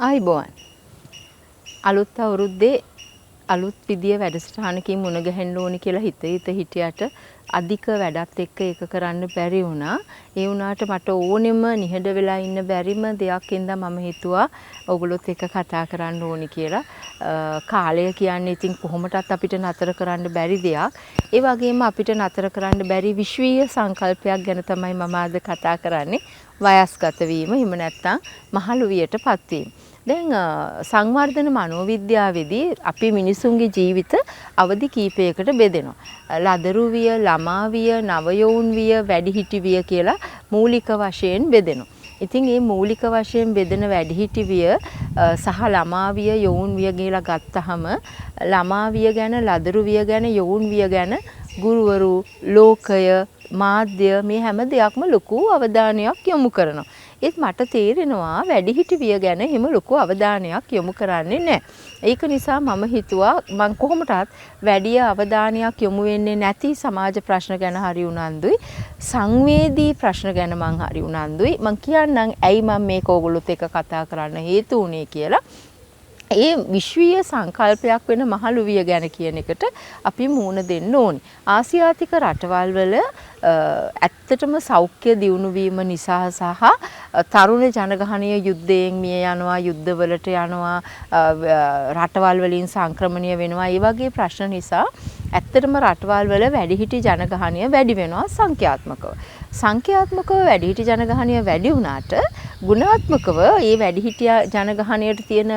ආයිබෝන් අලුත් අවුරුද්දේ අලුත් විදිය වැඩසටහනකින් මුණ ගැහෙන්න ඕනි කියලා හිටියට අධික වැඩත් එක්ක ඒක කරන්න බැරි වුණා. ඒ වුණාට මට ඕනෙම නිහඬ වෙලා ඉන්න බැරිම දෙයක් ඉඳලා මම හිතුවා ඔයගොල්ලොත් එක්ක කතා කරන්න ඕනි කියලා. කාලය කියන්නේ ඉතින් කොහොමටත් අපිට නතර කරන්න බැරි දෙයක්. ඒ වගේම අපිට නතර කරන්න බැරි විශ්වීය සංකල්පයක් ගැන තමයි මම අද කතා කරන්නේ. වයස්ගත වීම, එහෙම නැත්නම් මහලු වියටපත් වීම. දැන් සංවර්ධන මනෝවිද්‍යාවේදී අපි මිනිසුන්ගේ ජීවිත අවධි කීපයකට බෙදෙනවා. ලදරු විය, ළමා විය, නවයෝන් විය, වැඩිහිටි විය කියලා මූලික වශයෙන් බෙදෙනවා. ඉතින් මේ මූලික වශයෙන් බෙදෙන වැඩිහිටි විය සහ ළමා විය, යෝන් විය කියලා ගත්තහම ළමා විය ගැන, ලදරු විය ගැන, යෝන් විය ගැන ගුරුවරු, ලෝකය, මාධ්‍ය මේ හැම දෙයක්ම ලොකු අවධානයක් යොමු කරනවා. ඒත් මට තේරෙනවා වැඩිහිටි විය ගැන එහෙම ලොකු අවධානයක් යොමු කරන්නේ නැහැ. ඒක නිසා මම හිතුවා මම කොහොමටත් වැඩි අවධානයක් යොමු වෙන්නේ නැති සමාජ ප්‍රශ්න ගැන හරි උනන්දුයි. සංවේදී ප්‍රශ්න ගැන මං හරි උනන්දුයි. මං කියන්නම් ඇයි මම මේක ඕගොල්ලොත් එක්ක කතා කරන්න හේතු වුණේ කියලා. ඒ විශ්වීය සංකල්පයක් වෙන මහලු විය ගැන කියන එකට අපි මූණ දෙන්න ඕනේ. ආසියාතික රටවල් වල ඇත්තටම සෞඛ්‍ය දියුණු වීම නිසා සහ තරුණ ජනගහනය යුද්ධයෙන් මිය යනවා, යුද්ධවලට යනවා, රටවල් වලින් සංක්‍රමණය වෙනවා. ඒ වගේ ප්‍රශ්න නිසා ඇත්තටම රටවල් වල වැඩිහිටි ජනගහනය වැඩි වෙනවා සංඛ්‍යාත්මකව. සංඛ්‍යාත්මකව වැඩිහිටි ජනගහනය වැඩි වුණාට ගුණාත්මකව මේ වැඩිහිටි ජනගහනයට තියෙන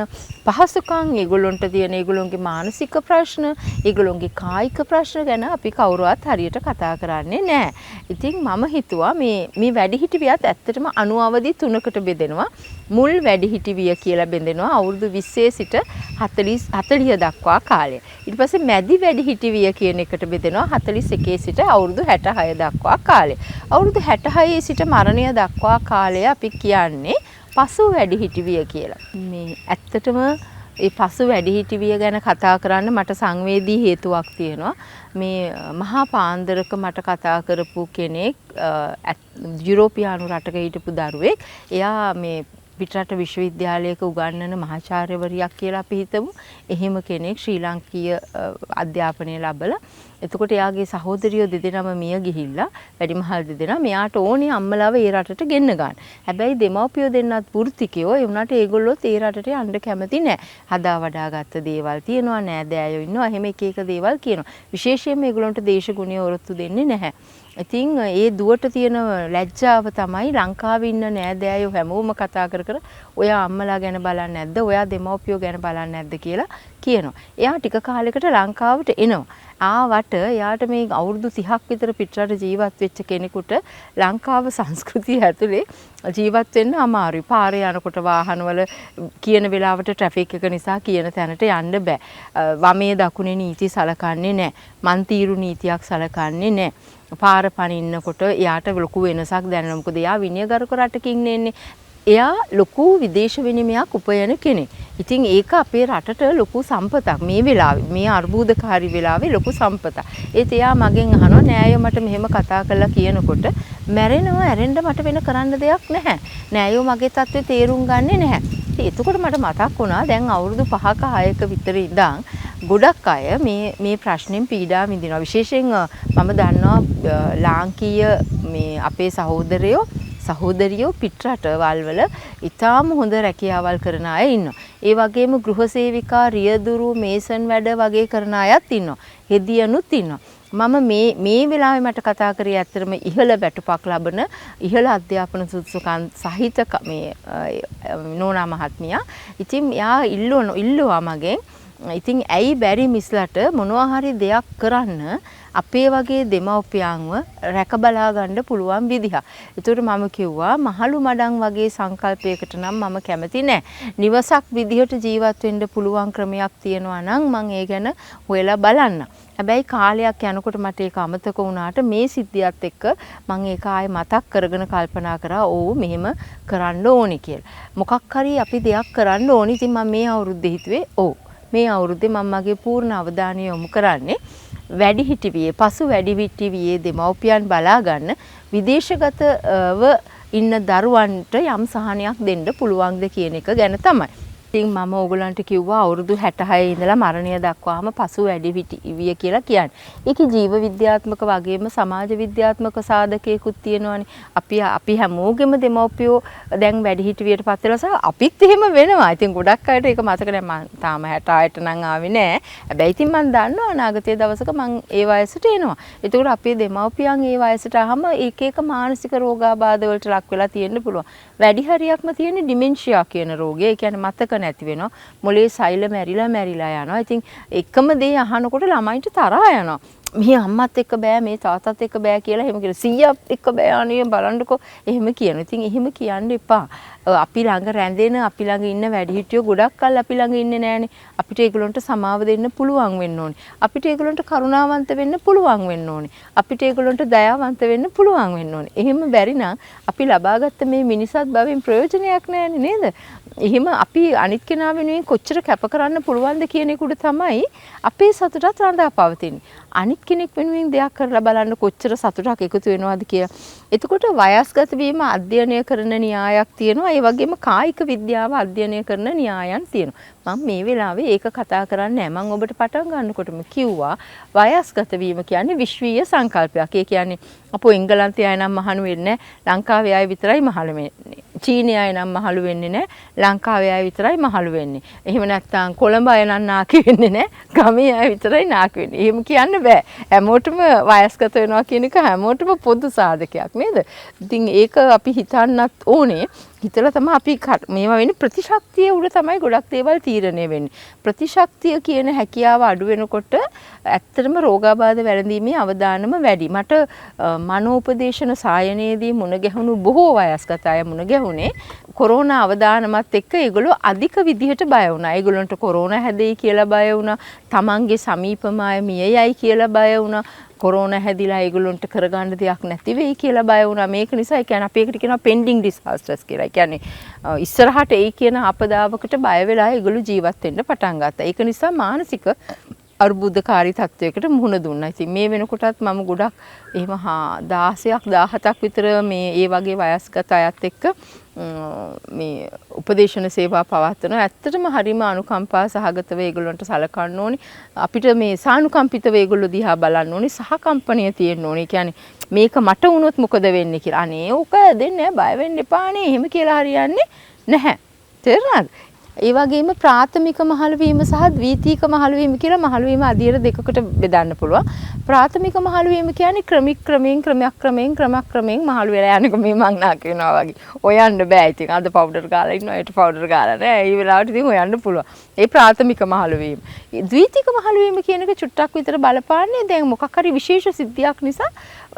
පහසුකම්, ඒගොල්ලොන්ට තියෙන ඒගොල්ලොන්ගේ මානසික ප්‍රශ්න, ඒගොල්ලොන්ගේ කායික ප්‍රශ්න ගැන අපි කවුරුවත් හරියට කතා කරන්නේ නැහැ. ඉතින් මම හිතුවා මේ වැඩිහිටි වියත් ඇත්තටම අනුවවදි තුනකට බෙදෙනවා. මුල් වැඩිහිටි විය කියලා බෙදෙනවා අවුරුදු 20 සිට 40 දක්වා කාලය. ඊට පස්සේ මැදි වැඩිහිටි විය කියන එකට බෙදෙනවා 41 සිට අවුරුදු 66 දක්වා කාලය. අවුරුදු 66 සිට මරණය දක්වා කාලය අපි කියන්නේ පසු වැඩිහිටි විය කියලා. මේ ඇත්තටම ඒ පසු වැඩිහිටි විය ගැන කතා කරන්න මට සංවේදී හේතුවක් තියෙනවා. මේ මහා පාන්දරක මට කතා කරපු කෙනෙක් යුරෝපියානු රටක හිටපු දරුවෙක්. එයා මේ පිටරට විශ්වවිද්‍යාලයක උගන්වන මහාචාර්යවරියක් කියලා අපි හිතමු. එහෙම කෙනෙක් ශ්‍රී ලාංකීය අධ්‍යාපනය ලැබලා. එතකොට එයාගේ සහෝදරියෝ දෙදෙනාම මිය ගිහිල්ලා වැඩිමහල් දෙදෙනා මෙයාට ඕනේ අම්මලාව ඒ රටට ගෙන්න ගන්න. හැබැයි දෙමව්පියෝ දෙන්නත් වෘත්තිකයෝ. ඒ වුණාට ඒගොල්ලොත් ඒ රටට යන්න කැමති නැහැ. හදා වඩාගත්ත දේවල් තියෙනවා, නෑදෑයෝ ඉන්නවා, එහෙම එක එක දේවල් කියනවා. විශේෂයෙන්ම ඒගොල්ලන්ට දේශගුණය ඔරොත්තු දෙන්නේ නැහැ. ඉතින් ඒ දුවට තියෙන ලැජ්ජාව තමයි ලංකාවේ ඉන්න නෑදෑයෝ හැමෝම කතා කර ඔයා අම්මලා ගැන බලන්නේ නැද්ද? ඔයා දෙමව්පියෝ ගැන බලන්නේ නැද්ද කියලා කියනවා. එයා ටික කාලයකට ලංකාවට එනවා. ආවට එයාට මේ අවුරුදු 30ක් විතර පිටරට ජීවත් වෙච්ච කෙනෙකුට ලංකාව සංස්කෘතිය ඇතුලේ ජීවත් වෙන්න අමාරුයි. පාරේ යනකොට වාහනවල කියන වෙලාවට ට්‍රැෆික් එක නිසා කියන තැනට යන්න බෑ. වමේ දකුණේ නීති සලකන්නේ නැහැ. මන්තිරු නීතියක් සලකන්නේ නැහැ. පාර පනින්නකොට එයාට ලොකු වෙනසක් දැනෙනවා. මොකද එයා විනයගරුක රටකින් එන්නේ. එයා ලොකු විදේශ විනිමයක් උපයන කෙනෙක්. ඉතින් ඒක අපේ රටට ලොකු සම්පතක්. මේ වෙලාවේ මේ අර්බුදකාරී වෙලාවේ ලොකු සම්පතක්. ඒත් එයා මගෙන් අහනවා නෑයෝ මට මෙහෙම කතා කරලා කියනකොට මැරෙනවා, ඇරෙන්න මට වෙන කරන්න දෙයක් නැහැ. නෑයෝ මගේ තත්ත්වය තේරුම් ගන්නෙ නැහැ. එතකොට මට මතක් වුණා දැන් අවුරුදු 5ක 6ක විතර ඉඳන් ගොඩක් අය මේ ප්‍රශ්නෙන් පීඩා විඳිනවා. විශේෂයෙන් මම දන්නවා ලාංකීය මේ අපේ සහෝදරියෝ පිටරටවල් වල ඉතාම හොඳ රැකියාවල් කරන අය ඉන්නවා. ඒ වගේම ගෘහසේවිකා, රියදුරු, මේසන් වැඩ වගේ කරන අයත් ඉන්නවා. හෙදියනුත් ඉන්නවා. මම මේ වෙලාවේ මට කතා කරේ ඇත්තටම ඉහළ වැටුපක් ලබන ඉහළ අධ්‍යාපන සුදුසුකම් සහිත මේ නෝනා මහත්මියා. ඉතින් යා ඉල්ලුවා මගෙන් ඉතින් ඇයි බැරි මිස්ලට මොනවා හරි දෙයක් කරන්න අපේ වගේ දෙමව්පියන්ව රැක බලා ගන්න පුළුවන් විදිහක්. ඒතකොට මම කිව්වා මහලු මඩම් වගේ සංකල්පයකට නම් මම කැමති නෑ. නිවසක් විදිහට ජීවත් වෙන්න පුළුවන් ක්‍රමයක් තියෙනවා නම් මම ඒ ගැන හොයලා බලන්න. හැබැයි කාලයක් යනකොට මට ඒක අමතක වුණාට මේ සිද්ධියත් එක්ක මම ඒක ආයේ මතක් කරගෙන කල්පනා කරා ඕ මෙහෙම කරන්න ඕනි කියලා. මොකක් හරි අපි දෙයක් කරන්න ඕනි. ඉතින් මම මේ අවුරුද්දේ හිතුවේ මේ අවුරුද්දේ මම මගේ පූර්ණ අවධානය යොමු කරන්නේ වැඩිහිටි වියේ පසු වැඩිහිටි වියේ දෙමව්පියන් බලා ගන්න විදේශගතව ඉන්න දරුවන්ට යම් සහනයක් දෙන්න පුළුවන්ද කියන එක ගැන තමයි. ඉතින් මම ඕගොල්ලන්ට කිව්වා අවුරුදු 66 ඉඳලා මරණය දක්වාම පසු වැඩි විය කියලා කියන්නේ. ඒකේ ජීව විද්‍යාත්මක වගේම සමාජ විද්‍යාත්මක සාධකයකුත් තියෙනවානේ. අපි හැමෝගෙම දෙමව්පියෝ දැන් වැඩි හිටියට පත් වෙලා සහ අපිත් එහෙම වෙනවා. ඉතින් ගොඩක් අයට ඒක මතක නැහැ. මම තාම 66ට නම් ආවේ නැහැ. හැබැයි ඉතින් මම දන්නවා අනාගතයේ දවසක මම ඒ වයසට එනවා. ඒකෝට අපේ දෙමව්පියන් ඒ වයසට ආවම එක එක මානසික රෝගාබාධ වලට ලක් වෙලා තියෙන්න පුළුවන්. වැඩි හරියක්ම තියෙන්නේ ඩිමෙන්ෂියා කියන රෝගය. ඒ කියන්නේ මතක නැති වෙනවා. මොලේ සෛල මැරිලා යනවා. ඉතින් එකම දේ අහනකොට ළමයින්ට තරහා යනවා. මේ අම්මත් එක්ක බෑ මේ තාත්තත් එක්ක බෑ කියලා එහෙම කියන 100ක් එක්ක බෑ අනේ බලන්නකෝ එහෙම කියනවා. ඉතින් එහෙම කියන්න එපා. අපි ළඟ රැඳෙන අපි ළඟ ඉන්න වැඩිහිටියෝ ගොඩක් කල් අපි ළඟ ඉන්නේ නැහනේ. අපිට ඒගොල්ලන්ට සමාව දෙන්න පුළුවන් වෙන්න ඕනේ. අපිට ඒගොල්ලන්ට කරුණාවන්ත වෙන්න පුළුවන් වෙන්න ඕනේ. අපිට ඒගොල්ලන්ට දයාවන්ත වෙන්න පුළුවන් වෙන්න ඕනේ. එහෙම බැරි නම් අපි ලබාගත්ත මේ මිනිසත් භවෙන් ප්‍රයෝජනයක් නැහැනේ නේද? එහෙම අපි අනිත් කෙනා වෙනුවෙන් කොච්චර කැප කරන්න පුළුවන්ද කියන එක උඩ තමයි අපේ සතුටත් රඳා පවතින්නේ. අනිත් කෙනෙක් වෙනුවෙන් දෙයක් කරලා බලන්න කොච්චර සතුටක් එකතු වෙනවද කියලා. එතකොට වයස්ගත වීම අධ්‍යයනය කරන න්‍යායක් තියෙනවා. ඒ වගේම කායික විද්‍යාව අධ්‍යයනය කරන න්‍යායන් තියෙනවා. මම මේ වෙලාවේ ඒක කතා කරන්නේ නැහැ. මම ඔබට පටන් ගන්නකොටම කිව්වා වයස්ගත වීම කියන්නේ විශ්වීය සංකල්පයක්. ඒ කියන්නේ අපෝ එංගලන්තයේ අය නම් මහණු වෙන්නේ නැහැ. ලංකාවේ අය විතරයි මහලු වෙන්නේ. චීනයේ අය නම් මහලු වෙන්නේ නැහැ. ලංකාවේ අය විතරයි මහලු වෙන්නේ. එහෙම නැත්නම් කොළඹ අය නම් නාකි වෙන්නේ නැහැ. ගමේ අය විතරයි නාකි වෙන්නේ. එහෙම කියන්න බෑ. හැමෝටම වයස්ගත වෙනවා කියන එක හැමෝටම පොදු සාධකයක් නේද? ඉතින් ඒක අපි හිතන්නත් ඕනේ. හිතලා තමයි අපි මේවා වෙන්නේ ප්‍රතිශක්තිය උඩ තමයි ගොඩක් දේවල් තීරණය වෙන්නේ. ප්‍රතිශක්තිය කියන හැකියාව අඩු වෙනකොට ඇත්තටම රෝගාබාධ වැළඳීමේ අවදානම වැඩි. මට මනෝපදේශන සායනයේදී මුණ ගැහුණු බොහෝ වයස්ගත අය මුණ ගැහුණේ කොරෝනා අවදානමත් එක්ක ඒගොල්ලෝ අධික විදිහට බය වුණා. ඒගොල්ලන්ට කොරෝනා හැදෙයි කියලා බය වුණා. තමන්ගේ සමීපම අය මිය යයි කියලා බය වුණා. කොරෝනා හැදිලා ඒගොල්ලන්ට කරගන්න දෙයක් නැති වෙයි කියලා බය වුණා. මේක නිසා ඒ කියන්නේ අපි ඒකට කියනවා pending disasters කියලා. ඒ කියන්නේ ඉස්සරහට එයි කියන අපදාවකට බය වෙලා ඒගොල්ලෝ ජීවත් වෙන්න පටන් ගත්තා. ඒක නිසා මානසික අර්බුදකාරී තත්වයකට මුහුණ දුන්නා. ඉතින් මේ වෙනකොටත් මම ගොඩක් එහෙම 16ක් 17ක් විතර මේ ඒ වගේ වයස්ගත අයත් එක්ක මේ උපදේශන සේවා පවත්වනවා. ඇත්තටම හරිම අනුකම්පා සහගතව ඒගොල්ලන්ට සලකන්න ඕනි. අපිට මේ සානුකම්පිතව ඒගොල්ලෝ දිහා බලන්න ඕනි. සහකම්පණය තියෙන්න ඕනි. කියන්නේ මේක මට වුණොත් මොකද වෙන්නේ කියලා. අනේ ඕක දෙන්නේ බය වෙන්න එපානේ. එහෙම කියලා හරියන්නේ නැහැ. තේරුණාද? ඒ වගේම ප්‍රාථමික මහලු වීම සහ ද්විතීක මහලු වීම කියලා මහලු වීම අධීර දෙකකට බෙදන්න පුළුවන්. ප්‍රාථමික මහලු වීම කියන්නේ ක්‍රමයෙන් මහලු වෙලා යනක මේ මං නාක වෙනවා වගේ. හොයන්න බෑ. ඉතින් අද පවුඩර් ගාලා ඉන්නවා, ඊට පවුඩර් ගාලා නෑ. ඒ වෙලාවට ඉතින් හොයන්න පුළුවන්. ඒ ප්‍රාථමික මහලු වීම. ද්විතීක මහලු වීම කියන එක චුට්ටක් විතර බලපාන්නේ දැන් මොකක් හරි විශේෂ සිද්ධියක් නිසා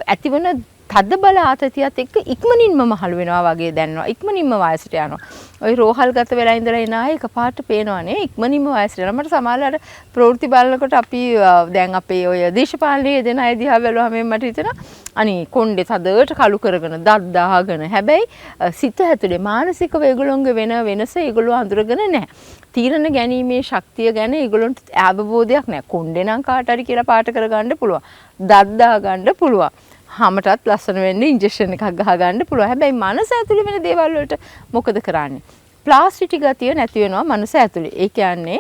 ඇතිවන තද බල ආතතියත් එක්ක ඉක්මනින්ම මහලු වෙනවා වගේ දැනෙනවා. ඉක්මනින්ම වයසට යනවා. ওই රෝහල්ගත වෙලා ඉඳලා එන අය එකපාරට පේනවනේ ඉක්මනින්ම වයසට යනවා. මට සමහරවිට ප්‍රවෘත්ති බලනකොට අපි දැන් අපේ ඔය දේශපාලනයේ දෙන අය දිහා බැලුවම මට හිතෙනවා අනේ කොණ්ඩේ තදට කළු කරගෙන දත් දාගෙන හැබැයි සිත ඇතුලේ මානසිකව ඒගොල්ලෝගේ වෙන වෙනස ඒගොල්ලෝ අඳුරගෙන නැහැ. තීරණ ගැනීමේ ශක්තිය ගැන ඒගොල්ලන්ට අවබෝධයක් නැහැ. කොණ්ඩේ නම් කාට හරි කියලා පාට කරගන්න පුළුවන්. දත් දා ගන්න පුළුවන්. හැමතත් ලස්සන වෙන්න ඉන්ජෙක්ෂන් එකක් ගහ ගන්න පුළුවන්. හැබැයි මනස ඇතුලේ වෙන දේවල් වලට මොකද කරන්නේ? ප්ලාස්ටික් ගතිය නැති වෙනවා මනස ඇතුලේ. ඒ කියන්නේ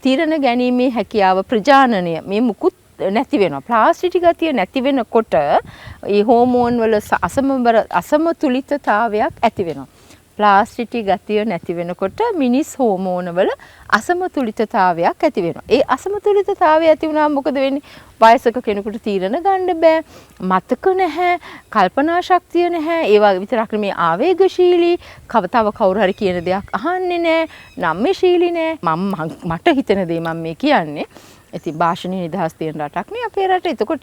තීරණ ගැනීමේ හැකියාව ප්‍රජානනය මේ මුකුත් නැති වෙනවා. ප්ලාස්ටික් ගතිය නැති වෙනකොට ඒ හෝමෝන් වල අසමතුලිතතාවයක් ඇති වෙනවා. ප්ලාස්ටික් ගතිය නැති වෙනකොට මිනිස් හෝමෝන වල අසමතුලිතතාවයක් ඇති වෙනවා. ඒ අසමතුලිතතාවය ඇති වුණාම මොකද වෙන්නේ? වයසක කෙනෙකුට තීරණ ගන්න බෑ. මතක නැහැ, කල්පනා ශක්තිය නැහැ. ඒ වගේ විතරක් නෙමේ ආවේගශීලී, තව කවුරු හරි කියන දෙයක් අහන්නේ නැහැ, නම්‍යශීලී නැහැ. මට හිතෙන දේ මම මේ කියන්නේ. ඉතින් භාෂණීය නිදහස් තියෙන රටක් නේ අපේ රට. එතකොට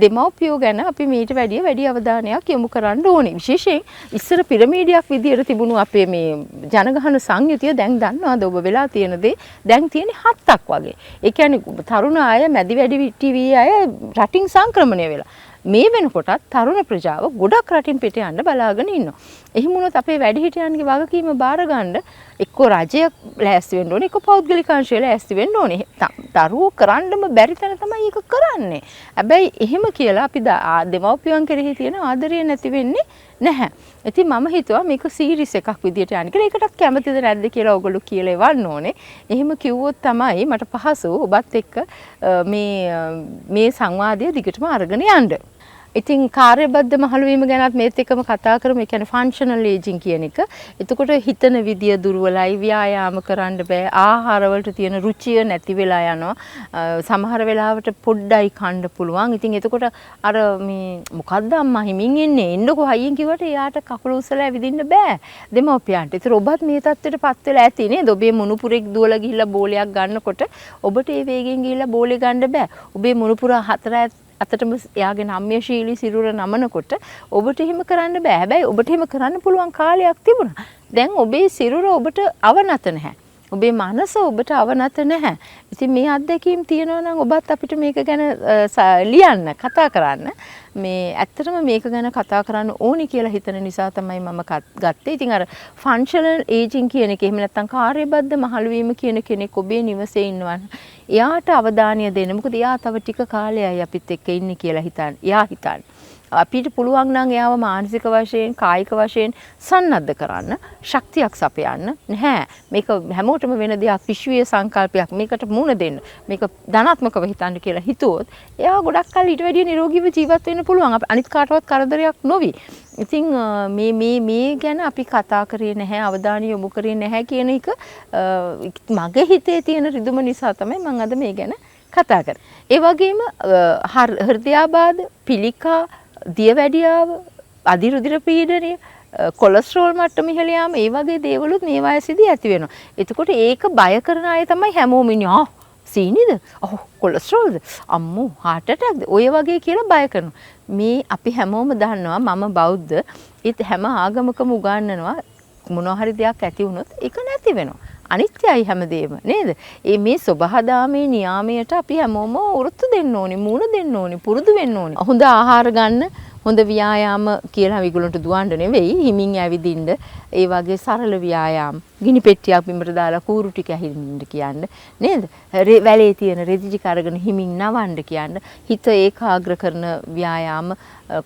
දෙමව්පියෝ ගැන අපි මීට වැඩි අවධානයක් යොමු කරන්න ඕනේ. විශේෂයෙන් ඉස්සර පිරමීඩයක් විදියට තිබුණු අපේ මේ ජනගහන සංයුතිය දැන් දන්නවද ඔබ වෙලා තියෙන දේ දැන් තියෙන්නේ 7ක් වගේ. ඒ කියන්නේ තරුණ අය මැදි වැඩි ටීවී අය රටින් සංක්‍රමණය වෙලා. මේ වෙනකොටත් තරුණ ප්‍රජාව ගොඩක් රටින් පිට යන්න බලාගෙන ඉන්නවා. එහෙම වුණොත් අපේ වැඩිහිටියන්ගේ වගකීම බාර ගන්න එක්ක රජය ලෑස්ති වෙන්න ඕනේ, එක්ක පෞද්ගලික අංශය ලෑස්ති වෙන්න ඕනේ. දරුවෝ කරන්නම බැරි තැන තමයි ඒක කරන්නේ. හැබැයි එහෙම කියලා අපි දෙමව්පියන් කෙරෙහි තියෙන ආදරය නැති වෙන්නේ නැහැ. ඉතින් මම හිතුවා මේක සීරීස් එකක් විදියට යන්න කියලා. ඒකටත් කැමතිද නැද්ද කියලා ඔයගොල්ලෝ කියලා එවන්න ඕනේ. එහෙම කිව්වොත් තමයි මට පහසු ඔබත් එක්ක මේ සංවාදය දිගටම අරගෙන යන්න. ඉතින් කාර්යබද්ධ මහලු වීම ගැනත් මේත් එක්කම කතා කරමු. ඒ කියන්නේ ෆන්ක්ෂනල් ඒජින් කියන එක. එතකොට හිතන විදිය දුර්වලයි, ව්‍යායාම කරන්න බෑ, ආහාර වලට තියෙන රුචිය නැති වෙලා යනවා. සමහර වෙලාවට පොඩ්ඩයි කන්න පුළුවන්. ඉතින් එතකොට අර මේ මොකද්ද අම්මා හිමින් එන්නේ? එන්නකෝ හයියෙන් කිව්වට එයාට කකුල උස්සලා ඇවිදින්න බෑ දෙමව්පියන්ට. ඒතර ඔබත් මේ තත්ත්වයටපත් වෙලා ඇති නේද? ඔබේ මුණුපුරෙක් දුවලා ගිහිල්ලා බෝලයක් ගන්නකොට ඔබට ඒ වේගෙන් ගිහිල්ලා බෝලේ ගන්න බෑ. ඔබේ මුණුපුර හතර අතටම එයාගේ නම්‍යශීලී සිරුර නමනකොට ඔබට එහෙම කරන්න බෑ. හැබැයි ඔබට එහෙම කරන්න පුළුවන් කාලයක් තිබුණා. දැන් ඔබේ සිරුර ඔබට අවනත නැහැ. ඔබේ මනස ඔබට අවනත නැහැ. ඉතින් මේ අත්දැකීම් තියෙනවා නම් ඔබත් අපිට මේක ගැන ලියන්න, කතා කරන්න. මේ ඇත්තටම මේක ගැන කතා කරන්න ඕනි කියලා හිතන නිසා තමයි මම ගත්තේ. ඉතින් අර ෆන්ක්ෂනල් ඒජින් කියන එක එහෙම නැත්නම් කාර්යබද්ධ මහලු වීම කියන කෙනෙක් ඔබේ නිවසේ ඉන්නවා. එයාට අවධානය දෙන්න. මොකද එයා තව ටික කාලයයි අපිත් එක්ක ඉන්නේ කියලා එයා හිතන්නේ. අපිට පුළුවන් නම් එයාව මානසික වශයෙන්, කායික වශයෙන් සන්නද්ධ කරන්න, ශක්තියක් සපයන්න නැහැ. මේක හැමෝටම වෙන දෙයක්, විශ්වීය සංකල්පයක්. මේකට මුහුණ දෙන්න. මේක ධනාත්මකව හිතන්න කියලා හිතුවොත් එයා ගොඩක් කල් ඊට වැඩිය නිරෝගීව ජීවත් වෙන්න පුළුවන්. අනිත් කාටවත් කරදරයක් නොවි. ඉතින් මේ ගැන අපි කතා කරේ නැහැ, අවධානය යොමු කරේ නැහැ කියන එක මගේ හිතේ තියෙන රිදුම නිසා තමයි මම අද මේ ගැන කතා කරේ. ඒ වගේම හෘදයාබාධ, පිළිකා, දියවැඩියාව, අධිරුධිර පීඩනය, කොලෙස්ටරෝල් මට්ටම ඉහළ යාම, ඒ වගේ දේවලුත් මේ වයසේදී ඇති වෙනවා. එතකොට ඒක බය කරන අය තමයි හැමෝම ඉන්නේ. සීනිද? කොලෙස්ටරෝල්ද? අම්මෝ heart attackද? ඔය වගේ කියලා බය කරනවා. මේ අපි හැමෝම දන්නවා මම බෞද්ධ. ඒත් හැම ආගමකම උගන්වනවා මොනවා හරි දෙයක් ඇති වුණොත් ඒක නැති වෙනවා. අනිත්‍යයි හැමදේම නේද? මේ සබහාදාමේ නියාමයට අපි හැමෝම උරුත්තු දෙන්න ඕනේ, මූණ දෙන්න ඕනේ, පුරුදු වෙන්න ඕනේ. හොඳ ආහාර ගන්න, හොඳ ව්‍යායාම කියලා විගුලන්ට දුවන්න නෙවෙයි, හිමින් ඇවිදින්න. ඒ වගේ සරල ව්‍යායාම. ගිනි පෙට්ටියක් බිමට දාලා කූරු ටික ඇහින්න කියන්න නේද? වැලේ තියෙන රෙදි ටික අරගෙන හිමින් නවන්න කියන්න. හිත ඒකාග්‍ර කරන ව්‍යායාම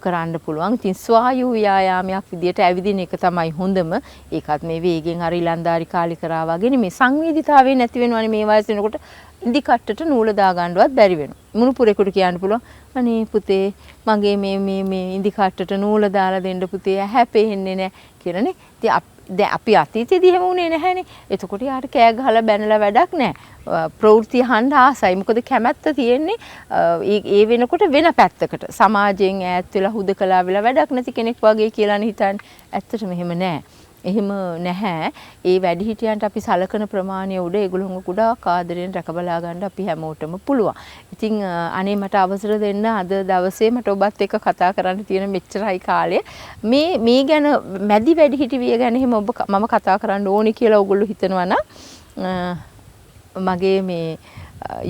කරන්න පුළුවන්. ඉතින් ස්වායු ව්‍යායාමයක් විදියට ඇවිදින එක තමයි හොඳම. ඒකත් මේ වේගෙන් අර ඉලන්දාරි කාලේ කරා වගේ මේ සංවේදීතාවය නැති වෙනවනේ මේ වයස වෙනකොට. ඉදි කට්ටට නූල දා ගන්නවත් බැරි වෙනවා. මුණුපුරේකට කියන්න පුළුවන් අනේ පුතේ මගේ මේ ඉදි කට්ටට නූල දාලා දෙන්න පුතේ හැපෙන්නේ නැහැ කියලානේ. ඉතින් දැන් අපි අතීතයේදී එහෙම වුණේ නැහැනේ. එතකොට යාට කෑ ගහලා බැනලා වැඩක් නැහැ. ප්‍රවෘත්ති අහන්න ආසයි. මොකද කැමැත්ත තියෙන්නේ ඒ වෙනකොට වෙන පැත්තකට. සමාජයෙන් ඈත් වෙලා හුදකලා වෙලා වැඩක් නැති කෙනෙක් වගේ කියලානේ හිතන්නේ. ඇත්තටම එහෙම නැහැ. එහෙම නැහැ. ඒ වැඩිහිටියන්ට අපි සලකන ප්‍රමාණය උඩ ඒගොල්ලෝ ගොඩාක් ආදරෙන් රැකබලා ගන්න අපි හැමෝටම පුළුවන්. ඉතින් අනේ මට අවසර දෙන්න අද දවසේ මට ඔබත් එක්ක කතා කරන්න තියෙන මෙච්චරයි කාලය. මේ ගැන මැදි වැඩිහිටි විය ගැන එහෙම මම කතා කරන්න ඕනි කියලා ඔයගොල්ලෝ හිතනවා නම් මගේ මේ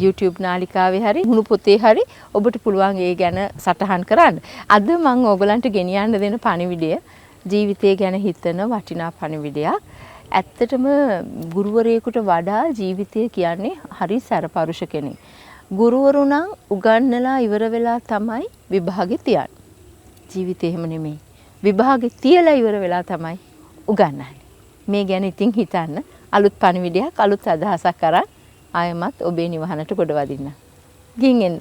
YouTube නාලිකාවේ හරි හුණු පොතේ හරි ඔබට පුළුවන් ඒ ගැන සටහන් කරන්න. අද මම ඔයගලන්ට ගෙනියන්න දෙන පණිවිඩය ජීවිතය ගැන හිතන වටිනා පණිවිඩයක්. ඇත්තටම ගුරුවරයෙකුට වඩා ජීවිතය කියන්නේ හරි සැරපරුෂ කෙනෙක්. ගුරුවරු නම් උගන්වලා ඉවර වෙලා තමයි විභාගෙ තියන්නේ. ජීවිතේ එහෙම නෙමෙයි. විභාගෙ තියලා ඉවර වෙලා තමයි උගන්වන්නේ. මේ ගැන ඉතින් හිතන්න. අලුත් පණිවිඩයක්, අලුත් අදහසක් අරන් ආයමත් ඔබේ නිවහනට ගොඩ වදින්න. ගින් එන්න.